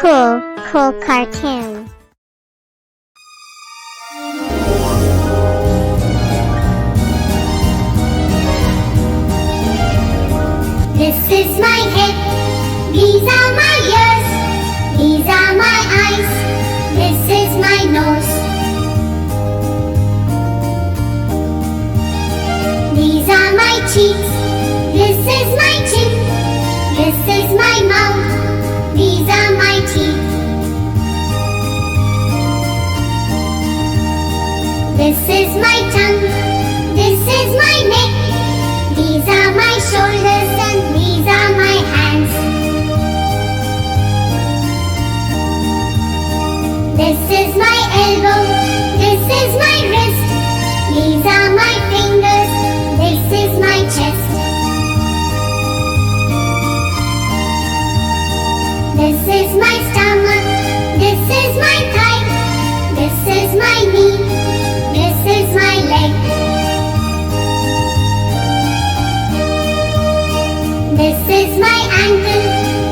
Cool cartoon. This is my head, these are my ears, these are my eyes, this is my nose. These are my cheeks, this is my chin, this is my mouth, these are my teeth. This is my tongue, this is my neck, these are my shoulders and these are my hands. This is my elbow, this is my wrist, these are my fingers, this is my chest. This is my stomach, this is my thigh, this is my knee, this is my leg. This is my ankle,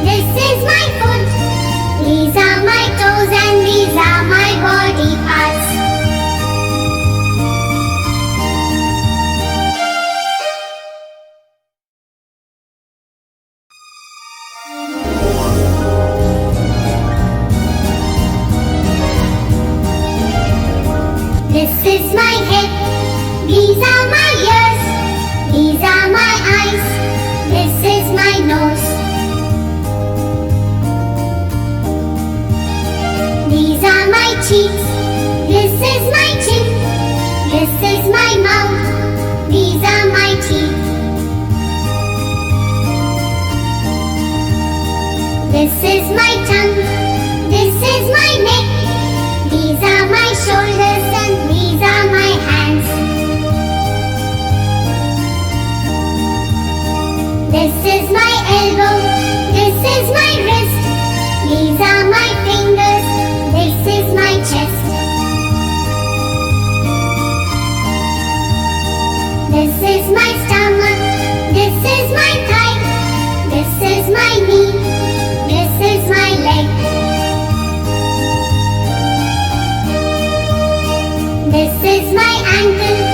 this is my foot, these are my toes and these are my body parts. This is my head, these are my ears, these are my eyes, this is my nose. These are my cheeks, this is my chin, this is my mouth, these are my teeth. This is my tongue, this is my neck, these are my shoulders and these are my hands. This is my elbow, this is my wrist, these are my fingers, this is my chest. This is my stomach, this is my thigh, this is my knee, this is my leg. This is my ankle,